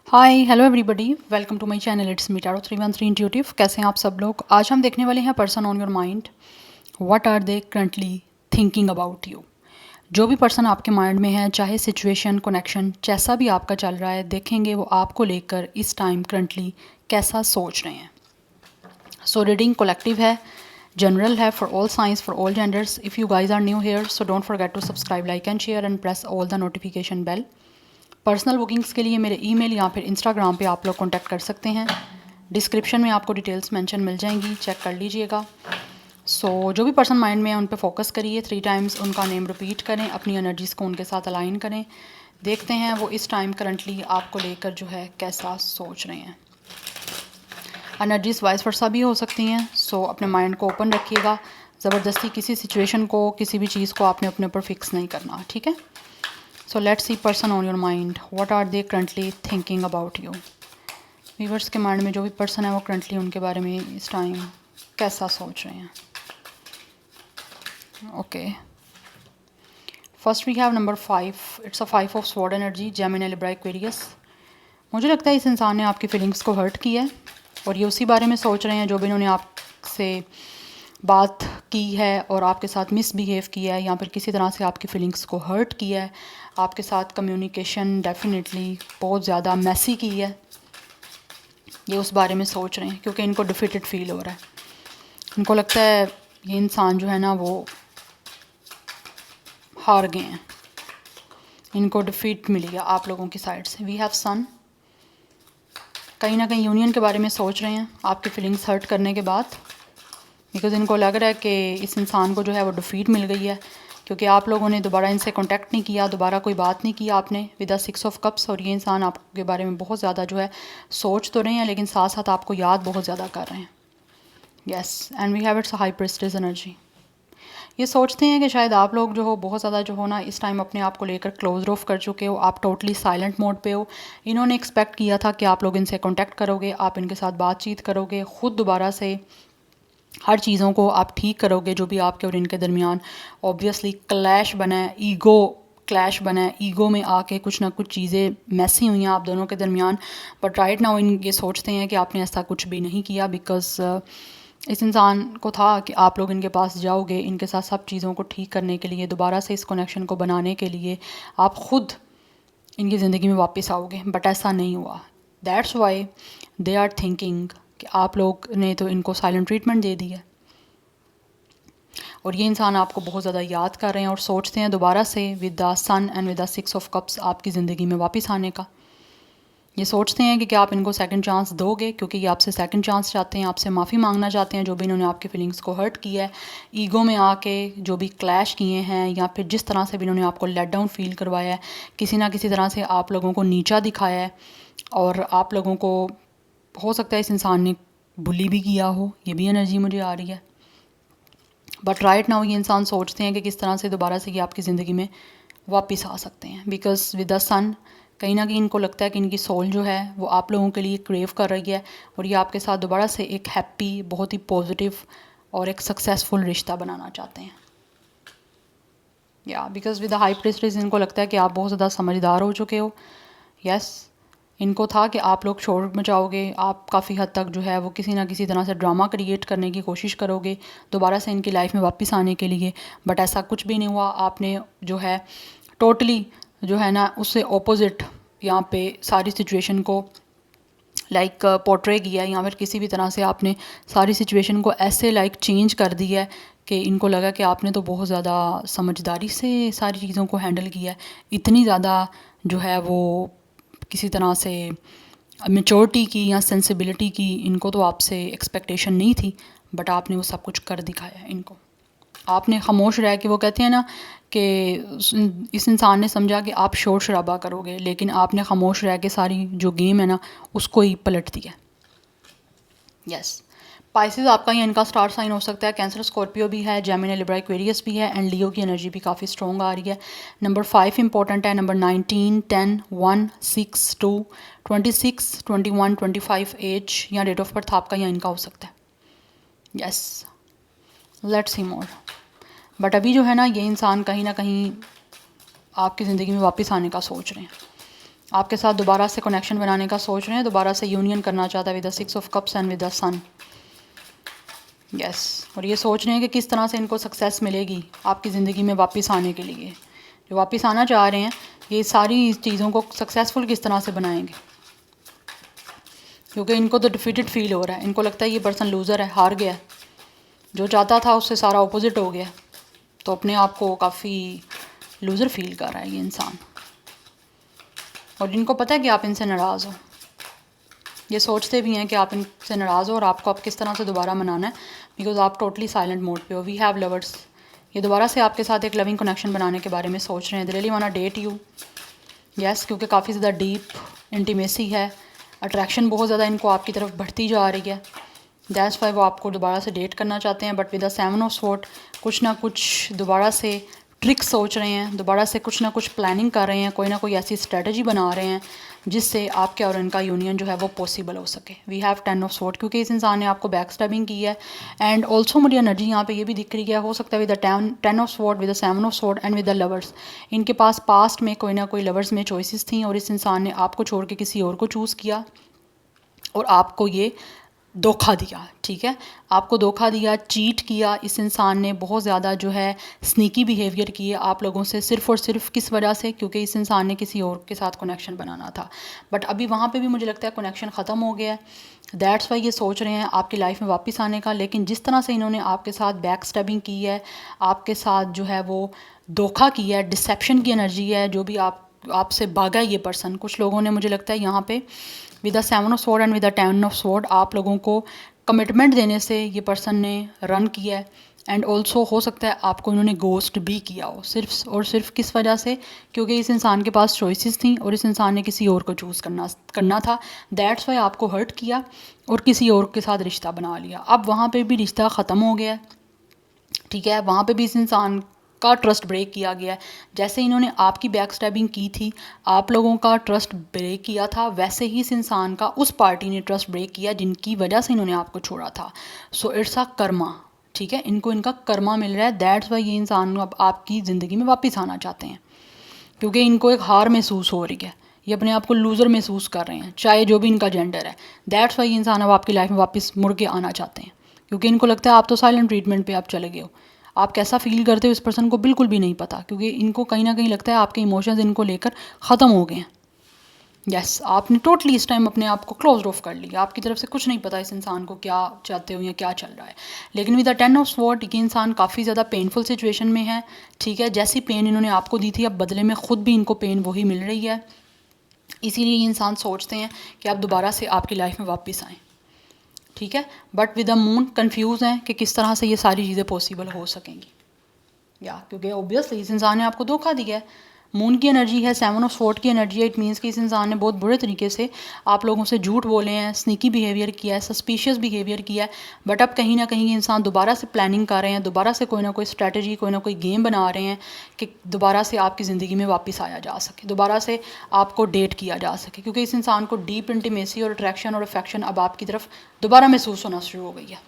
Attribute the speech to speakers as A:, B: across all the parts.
A: Hi hello everybody, welcome to my channel. It's me tarot 313 intuitive. कैसे हैं आप सब लोग? आज हम देखने वाले हैं person on your mind, what are they currently thinking about you. जो भी पर्सन आपके माइंड में है, चाहे सिचुएशन कनेक्शन जैसा भी आपका चल रहा है, देखेंगे वो आपको लेकर इस टाइम करंटली कैसा सोच रहे हैं। सो रीडिंग कलेक्टिव है, जनरल है, for all science, for all genders. If you guys are new here so don't forget to subscribe, like and share and press all the notification bell. Personal bookings के लिए मेरे email या फिर Instagram पे आप लोग contact कर सकते हैं। डिस्क्रिप्शन में आपको डिटेल्स मेंशन मिल जाएंगी, चेक कर लीजिएगा। जो भी पर्सन माइंड में है उन पे फोकस करिए, 3 टाइम्स उनका नेम रिपीट करें, अपनी एनर्जीज़ को उनके साथ अलाइन करें। देखते हैं वो इस टाइम करंटली आपको लेकर जो है कैसा सोच रहे हैं। एनर्जीज वाइस वर्सा भी हो सकती हैं, अपने माइंड को ओपन रखिएगा। ज़बरदस्ती किसी सिचुएशन को, किसी भी चीज़ को आपने अपने ऊपर फिक्स नहीं करना, ठीक है। So let's see person on your mind, what are they currently thinking about you. Viewers के माइंड में जो भी पर्सन है वो करंटली उनके बारे में इस टाइम कैसा सोच रहे हैं। Okay, first we have number 5। It's a 5 of sword energy, Gemini, Libra, Aquarius. मुझे लगता है इस इंसान ने आपकी फीलिंग्स को हर्ट किया है और ये उसी बारे में सोच रहे हैं जो भी इन्होंने आपसे बात की है और आपके साथ मिसबिहेव किया है या फिर किसी तरह से आपकी फीलिंग्स को हर्ट किया है। आपके साथ कम्युनिकेशन डेफिनेटली बहुत ज़्यादा मैसी की है। ये उस बारे में सोच रहे हैं क्योंकि इनको डिफीटेड फील हो रहा है। इनको लगता है ये इंसान जो है ना वो हार गए हैं, इनको डिफीट मिली है आप लोगों की साइड से। वी हैव सन, कहीं ना कहीं यूनियन के बारे में सोच रहे हैं आपकी फीलिंग्स हर्ट करने के बाद, बिकॉज़ इनको लग रहा है कि इस इंसान को जो है वो डिफीट मिल गई है क्योंकि आप लोगों ने दोबारा इनसे कांटेक्ट नहीं किया, दोबारा कोई बात नहीं की आपने विद द 6 ऑफ कप्स। और ये इंसान आपके बारे में बहुत ज़्यादा जो है सोच तो रहे हैं लेकिन साथ साथ आपको याद बहुत ज़्यादा कर रहे हैं। Yes, and we have it's high prestige energy. ये सोचते हैं कि शायद आप लोग जो हो बहुत ज़्यादा जो हो ना इस टाइम अपने आप को लेकर क्लोज ऑफ कर चुके हो, आप टोटली साइलेंट मोड पे हो। इन्होंने एक्सपेक्ट किया था कि आप लोग इनसे कांटेक्ट करोगे, आप इनके साथ बातचीत करोगे, ख़ुद दोबारा से हर चीज़ों को आप ठीक करोगे जो भी आपके और इनके दरमियान ऑब्वियसली क्लैश बना है, ईगो क्लैश बना है, ईगो में आके कुछ ना कुछ चीज़ें मैसी हुई हैं आप दोनों के दरमियान। बट राइट नाउ इन ये सोचते हैं कि आपने ऐसा कुछ भी नहीं किया, बिकॉज़ इस इंसान को था कि आप लोग इनके पास जाओगे, इनके साथ सब चीज़ों को ठीक करने के लिए, दोबारा से इस कनेक्शन को बनाने के लिए आप ख़ुद इनकी ज़िंदगी में वापस आओगे। बट ऐसा नहीं हुआ। That's why they are thinking कि आप लोग ने तो इनको साइलेंट ट्रीटमेंट दे दी है और ये इंसान आपको बहुत ज़्यादा याद कर रहे हैं और सोचते हैं दोबारा से with the sun and with the 6 of cups आपकी ज़िंदगी में वापस आने का। ये सोचते हैं कि क्या आप इनको सेकंड चांस दोगे, क्योंकि ये आपसे सेकंड चांस चाहते हैं, आपसे माफ़ी मांगना चाहते हैं जो भी इन्होंने आपकी फीलिंग्स को हर्ट किया है, ईगो में आके जो भी क्लैश किए हैं या फिर जिस तरह से भी इन्होंने आपको लेट डाउन फील करवाया है, किसी ना किसी तरह से आप लोगों को नीचा दिखाया है और आप लोगों को हो सकता है इस इंसान ने बुली भी किया हो। ये भी एनर्जी मुझे आ रही है। बट राइट नाउ ये इंसान सोचते हैं कि किस तरह से दोबारा से ये आपकी ज़िंदगी में वापस आ सकते हैं, बिकॉज विद द सन कहीं ना कहीं इनको लगता है कि इनकी सोल जो है वो आप लोगों के लिए क्रेव कर रही है और ये आपके साथ दोबारा से एक हैप्पी, बहुत ही पॉजिटिव और एक सक्सेसफुल रिश्ता बनाना चाहते हैं। या because with the high priestess इनको लगता है कि आप बहुत ज़्यादा समझदार हो चुके हो। यस, इनको था कि आप लोग शोर मचाओगे, आप काफ़ी हद तक जो है वो किसी ना किसी तरह से ड्रामा क्रिएट करने की कोशिश करोगे दोबारा से इनकी लाइफ में वापस आने के लिए। बट ऐसा कुछ भी नहीं हुआ। आपने जो है टोटली जो है ना उससे ऑपोजिट यहाँ पे सारी सिचुएशन को लाइक पोर्ट्रे किया है या फिर किसी भी तरह से आपने सारी सिचुएशन को ऐसे लाइक चेंज कर दिया है कि इनको लगा कि आपने तो बहुत ज़्यादा समझदारी से सारी चीज़ों को हैंडल किया है। इतनी ज़्यादा जो है वो किसी तरह से मैच्योरिटी की या सेंसिबिलिटी की इनको तो आपसे एक्सपेक्टेशन नहीं थी, बट आपने वो सब कुछ कर दिखाया है इनको। आपने खामोश रह के, वो कहते हैं ना कि इस इंसान ने समझा कि आप शोर शराबा करोगे, लेकिन आपने खामोश रह के सारी जो गेम है ना उसको ही पलट दिया। यस, पाइसेस आपका या इनका स्टार साइन हो सकता है, कैंसर स्कॉर्पियो भी है, जेमिनी, लिब्रा, एक्वेरियस भी है एंड लियो की एनर्जी भी काफ़ी स्ट्रॉन्ग आ रही है। नंबर 5 इंपॉर्टेंट है, नंबर 19, 10, 1, 6, 2, 26, 21, 25 एज या डेट ऑफ बर्थ आपका या इनका हो सकता है। Yes, let's see more. But अभी जो है ना ये इंसान कहीं ना कहीं आपकी ज़िंदगी में वापस आने का सोच रहे हैं। आपके साथ दोबारा से कनेक्शन बनाने का सोच रहे हैं, दोबारा से यूनियन करना चाहता है with the 6 of cups and with the sun. Yes, और ये सोच रहे हैं कि किस तरह से इनको सक्सेस मिलेगी आपकी ज़िंदगी में वापस आने के लिए। जो वापस आना चाह रहे हैं ये सारी चीज़ों को सक्सेसफुल किस तरह से बनाएंगे, क्योंकि इनको तो डिफीटेड फील हो रहा है। इनको लगता है ये पर्सन लूज़र है, हार गया, जो चाहता था उससे सारा ऑपोजिट हो गया, तो अपने आप को काफ़ी लूज़र फील कर रहा है ये इंसान। और इनको पता है कि आप इनसे नाराज़ हो, ये सोचते भी हैं कि आप इनसे नाराज़ हो और आपको आप किस तरह से दोबारा मनाना है, बिकॉज आप टोटली साइलेंट मोड पे हो। वी हैव लवर्स, ये दोबारा से आपके साथ एक लविंग कनेक्शन बनाने के बारे में सोच रहे हैं। They really want to date you, yes, क्योंकि काफ़ी ज़्यादा डीप इंटीमेसी है, अट्रैक्शन बहुत ज़्यादा इनको आपकी तरफ बढ़ती जा रही है। दैट्स वाई वो आपको दोबारा से डेट करना चाहते हैं, but with the 7 of sword कुछ ना कुछ दोबारा से ट्रिक सोच रहे हैं, दोबारा से कुछ ना कुछ प्लानिंग कर रहे हैं, कोई ना कोई ऐसी स्ट्रेटजी बना रहे हैं जिससे आपके और इनका यूनियन जो है वो पॉसिबल हो सके। वी हैव 10 ऑफ स्वॉर्ड, क्योंकि इस इंसान ने आपको बैक स्टैबिंग की है। एंड ऑल्सो मुझे एनर्जी यहाँ पे ये भी दिख रही है, हो सकता है with the 10 of sword, with the 7 of sword and with the lovers, इनके पास पास्ट में कोई ना कोई लवर्स में चॉइसेस थी और इस इंसान ने आपको छोड़ के किसी और को चूज़ किया और आपको ये धोखा दिया। ठीक है, आपको धोखा दिया, चीट किया। इस इंसान ने बहुत ज़्यादा जो है स्नीकी बिहेवियर किए आप लोगों से, सिर्फ़ और सिर्फ किस वजह से, क्योंकि इस इंसान ने किसी और के साथ कनेक्शन बनाना था। बट अभी वहाँ पे भी मुझे लगता है कनेक्शन ख़त्म हो गया है। दैट्स वाई ये सोच रहे हैं आपकी लाइफ में वापस आने का। लेकिन जिस तरह से इन्होंने आपके साथ बैक स्टैबिंग की है, आपके साथ जो है वो धोखा किया है, डिसेप्शन की एनर्जी है, जो भी आपसे भागा ये पर्सन। कुछ लोगों ने, मुझे लगता है यहाँ पे with the 7 of sword and with the 10 of sword, आप लोगों को कमिटमेंट देने से ये पर्सन ने रन किया है। एंड ऑल्सो हो सकता है आपको इन्होंने गोस्ट भी किया हो, सिर्फ और सिर्फ किस वजह से, क्योंकि इस इंसान के पास चॉइसेस थी और इस इंसान ने किसी और को चूज़ करना था। दैट्स वाई आपको हर्ट किया और किसी और के साथ रिश्ता बना लिया। अब वहाँ पे भी रिश्ता ख़त्म हो गया है। ठीक है, वहाँ पे भी इस इंसान का ट्रस्ट ब्रेक किया गया है। जैसे इन्होंने आपकी बैक स्टैबिंग की थी, आप लोगों का ट्रस्ट ब्रेक किया था, वैसे ही इस इंसान का उस पार्टी ने ट्रस्ट ब्रेक किया जिनकी वजह से इन्होंने आपको छोड़ा था। So it's a Karma. ठीक है, इनको इनका कर्मा मिल रहा है। दैट्स वाई ये इंसान अब आपकी ज़िंदगी में वापस आना चाहते हैं, क्योंकि इनको एक हार महसूस हो रही है, ये अपने आप को लूज़र महसूस कर रहे हैं, चाहे जो भी इनका जेंडर है। दैट्स वाई ये इंसान अब आपकी लाइफ में वापस मुड़ के आना चाहते हैं, क्योंकि इनको लगता है आप तो साइलेंट ट्रीटमेंट पे आप चले गए हो, आप कैसा फील करते हो इस पर्सन को बिल्कुल भी नहीं पता, क्योंकि इनको कहीं ना कहीं लगता है आपके इमोशंस इनको लेकर ख़त्म हो गए हैं। यस, आपने टोटली इस टाइम अपने आप को क्लोज ऑफ कर लिया, आपकी तरफ से कुछ नहीं पता इस इंसान को क्या चाहते हो या क्या चल रहा है। लेकिन विद द 10 ऑफ स्वॉर्ड ये इंसान काफ़ी ज़्यादा पेनफुल सिचुएशन में है। ठीक है, जैसी पेन इन्होंने आपको दी थी, अब बदले में ख़ुद भी इनको पेन वही मिल रही है। इसीलिए ये इंसान सोचते हैं कि आप दोबारा से आपकी लाइफ में वापस आएँ। ठीक है, but with the moon confuse हैं कि किस तरह से ये सारी चीज़ें पॉसिबल हो सकेंगी। या क्योंकि ऑब्वियसली इस इंसान ने आपको धोखा दिया है। मून की एनर्जी है, 7 ऑफ स्वॉर्ड की एनर्जी है। इट मीन्स कि इस इंसान ने बहुत बुरे तरीके से आप लोगों से झूठ बोले हैं, स्नीकी बिहेवियर किया है, सस्पिशियस बिहेवियर किया है। बट अब कहीं ना कहीं ये इंसान दोबारा से प्लानिंग कर रहे हैं, दोबारा से कोई ना कोई स्ट्रैटेजी, कोई ना कोई गेम बना रहे हैं कि दोबारा से आपकी ज़िंदगी में वापस आया जा सके, दोबारा से आपको डेट किया जा सके, क्योंकि इस इंसान को डीप इंटीमेसी और अट्रैक्शन और अफेक्शन अब आपकी तरफ दोबारा महसूस होना शुरू हो गई है।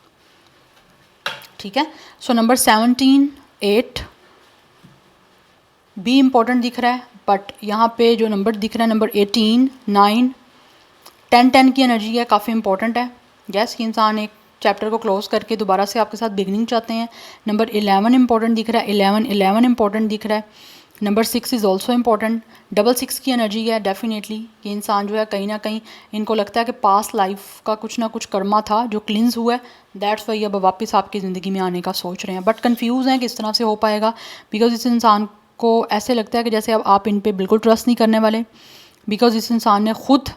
A: ठीक है, सो नंबर 17, 8 भी इम्पॉर्टेंट दिख रहा है, बट यहाँ पे जो नंबर दिख रहा है नंबर 18, 9, 10 की एनर्जी है, काफ़ी इंपॉर्टेंट है। यस, कि इंसान एक चैप्टर को क्लोज करके दोबारा से आपके साथ बिगनिंग चाहते हैं। नंबर 11 इंपॉर्टेंट दिख रहा है, 11 इंपॉर्टेंट दिख रहा है। Number 6 is also important. 6 की एनर्जी है डेफिनेटली। कि इंसान जो है कहीं ना कहीं इनको लगता है कि पास्ट लाइफ का कुछ ना कुछ कर्मा था जो क्लिंस हुआ है। दैट्स वाई अब वापस आपकी ज़िंदगी में आने का सोच रहे हैं, बट कन्फ्यूज़ हैं किस तरह से हो पाएगा, बिकॉज इस इंसान को ऐसे लगता है कि जैसे अब आप इन पे बिल्कुल ट्रस्ट नहीं करने वाले, बिकॉज इस इंसान ने खुद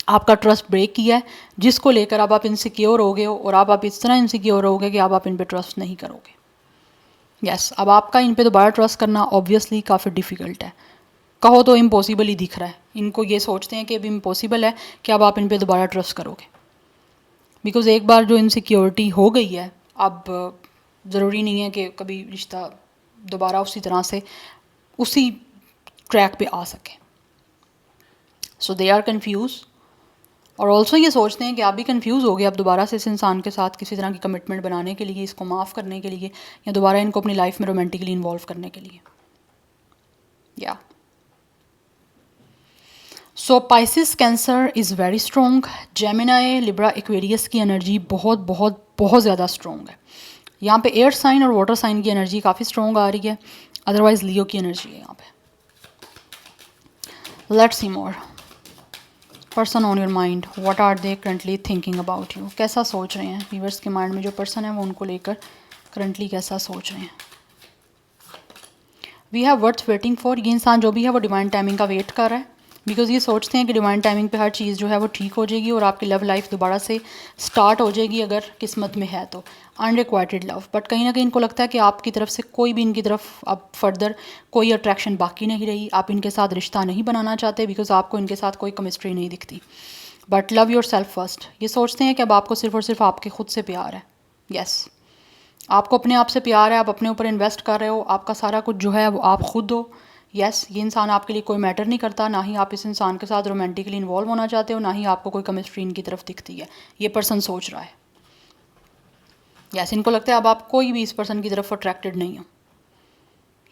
A: आपका ट्रस्ट ब्रेक किया है, जिसको लेकर अब आप इनसिक्योर हो गए हो और अब आप इस तरह इनसिक्योर हो गए कि अब आप इन पे ट्रस्ट नहीं करोगे। यस, अब आपका इन पे दोबारा ट्रस्ट करना ऑब्वियसली काफ़ी डिफ़िकल्ट है, कहो तो इम्पॉसिबल ही दिख रहा है। इनको ये सोचते हैं कि अब इम्पॉसिबल है कि अब आप इन पे दोबारा ट्रस्ट करोगे, बिकॉज एक बार जो इनसिक्योरिटी हो गई है, अब ज़रूरी नहीं है कि कभी रिश्ता दोबारा उसी तरह से उसी ट्रैक पे आ सके। सो दे आर कन्फ्यूज़, और ऑल्सो ये सोचते हैं कि आप भी कंफ्यूज हो गए अब दोबारा से इस इंसान के साथ किसी तरह की कमिटमेंट बनाने के लिए, इसको माफ़ करने के लिए, या दोबारा इनको अपनी लाइफ में रोमांटिकली इन्वॉल्व करने के लिए। या so Pisces Cancer is very strong. Gemini Libra Aquarius की एनर्जी बहुत बहुत बहुत ज़्यादा स्ट्रॉन्ग है। यहाँ पे एयर साइन और वाटर साइन की एनर्जी काफ़ी स्ट्रॉन्ग आ रही है, अदरवाइज लियो की एनर्जी है यहाँ पे। Let's see more. Person on your mind, what are they currently thinking about you. कैसा सोच रहे हैं व्यूअर्स के माइंड में जो पर्सन है वो उनको लेकर करंटली कैसा सोच रहे हैं। We have worth waiting for. ये इंसान जो भी है वो डिवाइन टाइमिंग का वेट कर रहा है, बिकॉज ये सोचते हैं कि डिवाइन टाइमिंग पे हर चीज़ जो है वो ठीक हो जाएगी और आपकी लव लाइफ दोबारा से स्टार्ट हो जाएगी अगर किस्मत में है तो। अनरिक्वाइटेड लव, बट कहीं ना कहीं इनको लगता है कि आपकी तरफ से कोई भी इनकी तरफ अब फर्दर कोई अट्रैक्शन बाकी नहीं रही। आप इनके साथ रिश्ता नहीं बनाना चाहते बिकॉज आपको इनके साथ कोई केमिस्ट्री नहीं दिखती। But love your self first. ये सोचते हैं कि अब आपको सिर्फ और सिर्फ आपके खुद से प्यार है। यस, आपको अपने आप से प्यार है, आप अपने ऊपर इन्वेस्ट कर रहे हो, आपका सारा कुछ जो है वो आप खुद हो। यस, ये इंसान आपके लिए कोई मैटर नहीं करता, ना ही आप इस इंसान के साथ रोमांटिकली इन्वॉल्व होना चाहते हो, ना ही आपको कोई केमिस्ट्री इनकी तरफ दिखती है। ये पर्सन सोच रहा है। यस, इनको लगता है अब आप कोई भी इस पर्सन की तरफ अट्रैक्टेड नहीं हो।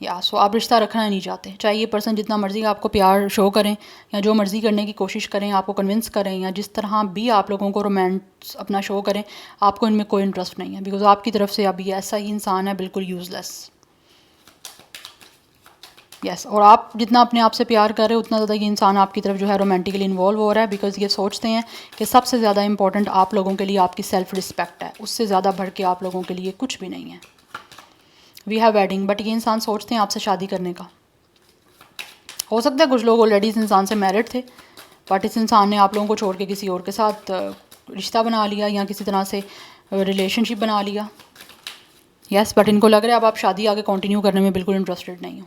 A: या सो आप रिश्ता रखना ही नहीं चाहते, चाहे ये पर्सन जितना मर्जी आपको प्यार शो करें या जो मर्जी करने की कोशिश करें, आपको कन्विंस करें या जिस तरह भी आप लोगों को रोमांस अपना शो करें, आपको इनमें कोई इंटरेस्ट नहीं है बिकॉज आपकी तरफ से अभी ऐसा ही इंसान है बिल्कुल यूज़लेस। यस, और आप जितना अपने आप से प्यार कर रहे हो उतना ज़्यादा ये इंसान आपकी तरफ जो है रोमांटिकली इन्वॉल्व हो रहा है बिकॉज ये सोचते हैं कि सबसे ज़्यादा इंपॉर्टेंट आप लोगों के लिए आपकी सेल्फ रिस्पेक्ट है, उससे ज़्यादा बढ़ के आप लोगों के लिए कुछ भी नहीं है। वी हैव वेडिंग, बट ये इंसान सोचते हैं आपसे शादी करने का। हो सकता है कुछ लोग ऑलरेडी इस इंसान से मैरिड थे, बट इस इंसान ने आप लोगों को छोड़ के किसी और के साथ रिश्ता बना लिया या किसी तरह से रिलेशनशिप बना लिया। यस, बट इनको लग रहा है अब आप शादी आगे कंटिन्यू करने में बिल्कुल इंटरेस्टेड नहीं हो।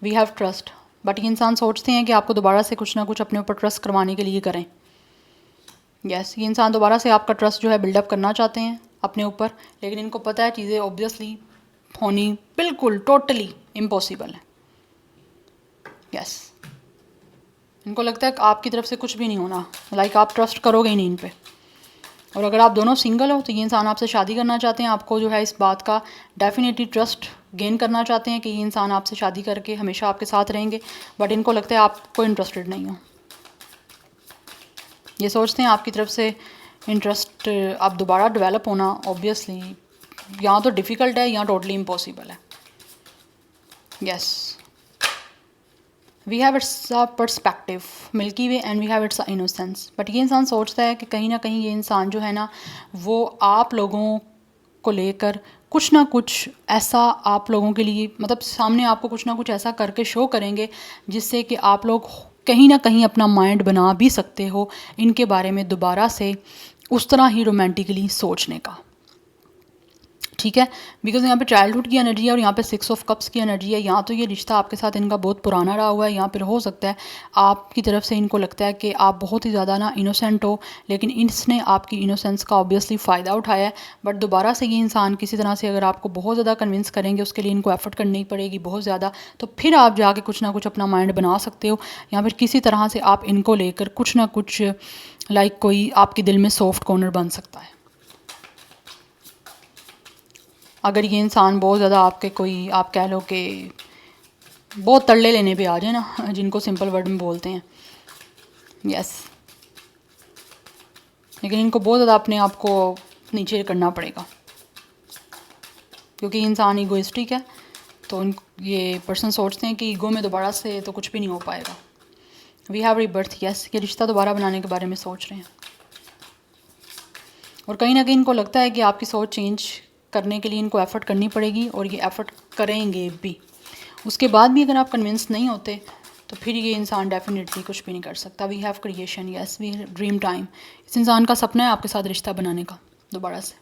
A: वी हैव ट्रस्ट, बट ये इंसान सोचते हैं कि आपको दोबारा से कुछ ना कुछ अपने ऊपर ट्रस्ट करवाने के लिए करें। यस, ये इंसान दोबारा से आपका ट्रस्ट जो है बिल्डअप करना चाहते हैं अपने ऊपर, लेकिन इनको पता है चीज़ें ऑब्वियसली होनी बिल्कुल टोटली इम्पॉसिबल है। यस, इनको लगता है कि आपकी तरफ से कुछ भी नहीं होना, लाइक आप ट्रस्ट करोगे ही नहीं इन पे। और अगर आप दोनों सिंगल हो तो ये इंसान आपसे शादी करना चाहते हैं, आपको जो है इस बात का डेफिनेटली ट्रस्ट गेन करना चाहते हैं कि ये इंसान आपसे शादी करके हमेशा आपके साथ रहेंगे, बट इनको लगता है आपको इंटरेस्टेड नहीं हो। ये सोचते हैं आपकी तरफ से इंटरेस्ट आप दोबारा डेवलप होना ऑब्वियसली यहाँ तो डिफ़िकल्ट है, यहाँ टोटली इम्पॉसिबल है। Yes, we have it's a perspective milky way and we have it's a innocence, but ये इंसान सोचता है कि कहीं ना कहीं ये इंसान जो है ना वो आप लोगों को लेकर कुछ ना कुछ ऐसा आप लोगों के लिए मतलब सामने आपको कुछ ना कुछ ऐसा करके शो करेंगे जिससे कि आप लोग कहीं ना कहीं अपना माइंड बना भी सकते हो इनके बारे में दोबारा से उस तरह ही रोमांटिकली सोचने का। ठीक है, बिकॉज यहाँ पे चाइल्डहुड की एनर्जी है और यहाँ पे 6 ऑफ कप्स की एनर्जी है। यहाँ तो ये रिश्ता आपके साथ इनका बहुत पुराना रहा हुआ है, यहाँ पर हो सकता है आपकी तरफ से इनको लगता है कि आप बहुत ही ज़्यादा ना इनोसेंट हो, लेकिन इसने आपकी इनोसेंस का ऑब्वियसली फ़ायदा उठाया है। बट दोबारा से ये इंसान किसी तरह से अगर आपको बहुत ज़्यादा कन्विंस करेंगे, उसके लिए इनको एफर्ट करनी पड़ेगी बहुत ज़्यादा, तो फिर आप जाके कुछ ना कुछ अपना माइंड बना सकते हो, या फिर किसी तरह से आप इनको लेकर कुछ ना कुछ लाइक कोई आपके दिल में सॉफ्ट कॉर्नर बन सकता है। अगर ये इंसान बहुत ज़्यादा आपके कोई आप कह लो कि बहुत तड़ले लेने पे आ जाए ना, जिनको सिंपल वर्ड में बोलते हैं। यस, लेकिन इनको बहुत ज़्यादा अपने आप को नीचे करना पड़ेगा क्योंकि इंसान ईगोइस्टिक है। तो ये पर्सन सोचते हैं कि ईगो में दोबारा से तो कुछ भी नहीं हो पाएगा। वी हैव रीबर्थ, यस, ये रिश्ता दोबारा बनाने के बारे में सोच रहे हैं और कहीं ना कहीं इनको लगता है कि आपकी सोच चेंज करने के लिए इनको एफ़र्ट करनी पड़ेगी और ये एफ़र्ट करेंगे भी। उसके बाद भी अगर आप कन्विंस नहीं होते तो फिर ये इंसान डेफिनेटली कुछ भी नहीं कर सकता। We have creation, yes, we dream time. इस इंसान का सपना है आपके साथ रिश्ता बनाने का दोबारा से।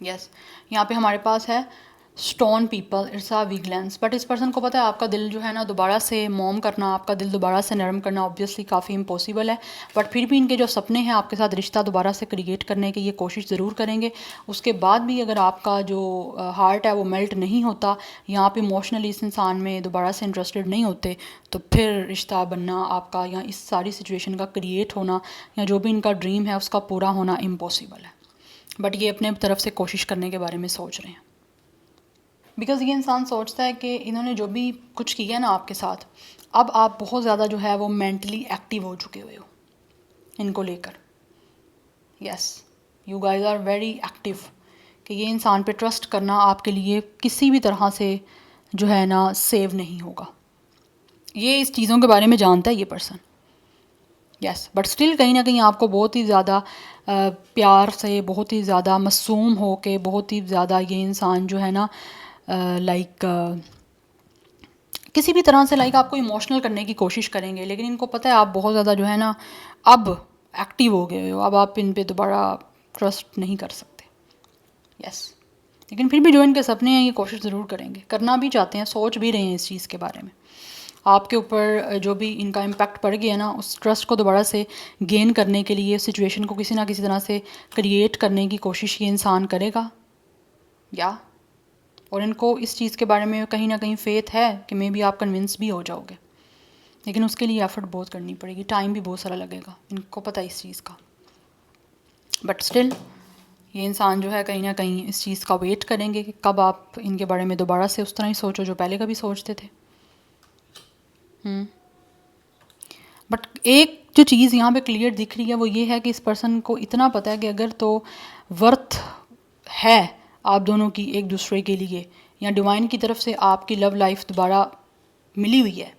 A: यस, यहाँ पे हमारे पास है stone people, it's a vigilance, but इस पर्सन को पता है आपका दिल जो है ना दोबारा से मोम करना, आपका दिल दोबारा से नरम करना ऑब्वियसली काफ़ी इम्पॉसिबल है, बट फिर भी इनके जो सपने हैं आपके साथ रिश्ता दोबारा से क्रिएट करने की ये कोशिश ज़रूर करेंगे। उसके बाद भी अगर आपका जो हार्ट है वो मेल्ट नहीं होता या आप इमोशनली इस इंसान में दोबारा से इंटरेस्टेड नहीं होते, तो फिर रिश्ता बनना आपका या इस सारी सिचुएशन का क्रिएट होना या जो भी इनका ड्रीम है उसका पूरा होना इम्पॉसिबल है। बट ये अपने तरफ से कोशिश करने के बारे में सोच रहे हैं। बिकॉज़ ये इंसान सोचता है कि इन्होंने जो भी कुछ किया ना आपके साथ, अब आप बहुत ज़्यादा जो है वो मेंटली एक्टिव हो चुके हुए हो इनको लेकर। Yes, you guys are very active, कि ये इंसान पे ट्रस्ट करना आपके लिए किसी भी तरह से जो है ना सेव नहीं होगा। ये इस चीज़ों के बारे में जानता है ये पर्सन। यस, बट स्टिल कहीं ना कहीं आपको बहुत ही ज़्यादा प्यार से, बहुत ही ज़्यादा मासूम हो के, बहुत ही ज़्यादा ये इंसान जो है ना लाइक किसी भी तरह से लाइक आपको इमोशनल करने की कोशिश करेंगे, लेकिन इनको पता है आप बहुत ज़्यादा जो है ना अब एक्टिव हो गए हो, अब आप इन पे दोबारा ट्रस्ट नहीं कर सकते। यस, लेकिन फिर भी जो इनके सपने हैं ये कोशिश ज़रूर करेंगे, करना भी चाहते हैं, सोच भी रहे हैं इस चीज़ के बारे में। आपके ऊपर जो भी इनका इम्पैक्ट पड़ गया ना, उस ट्रस्ट को दोबारा से गेन करने के लिए सिचुएशन को किसी ना किसी तरह से क्रिएट करने की कोशिश ये इंसान करेगा। या और इनको इस चीज़ के बारे में कहीं ना कहीं फेथ है कि मे बी आप कन्विंस भी हो जाओगे, लेकिन उसके लिए एफर्ट बहुत करनी पड़ेगी, टाइम भी बहुत सारा लगेगा, इनको पता है इस चीज़ का। बट स्टिल ये इंसान जो है कहीं ना कहीं इस चीज़ का वेट करेंगे कि कब आप इनके बारे में दोबारा से उस तरह ही सोचो जो पहले कभी सोचते थे। बट एक जो चीज़ यहाँ पे क्लियर दिख रही है वो ये है कि इस पर्सन को इतना पता है कि अगर तो वर्थ है आप दोनों की एक दूसरे के लिए, या डिवाइन की तरफ से आपकी लव लाइफ दोबारा मिली हुई है,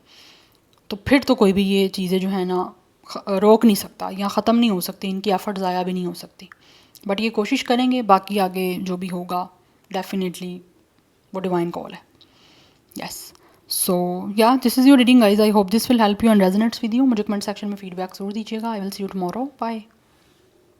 A: तो फिर तो कोई भी ये चीज़ें जो है ना रोक नहीं सकता या ख़त्म नहीं हो सकती, इनकी एफर्ट ज़ाया भी नहीं हो सकती। बट ये कोशिश करेंगे, बाकी आगे जो भी होगा डेफिनेटली वो डिवाइन कॉल है। Yes, so yeah this is your reading guys, I hope this will help you and resonates with you. मुझे कमेंट सेक्शन में फीडबैक जरूर दीजिएगा। I will see you tomorrow, bye.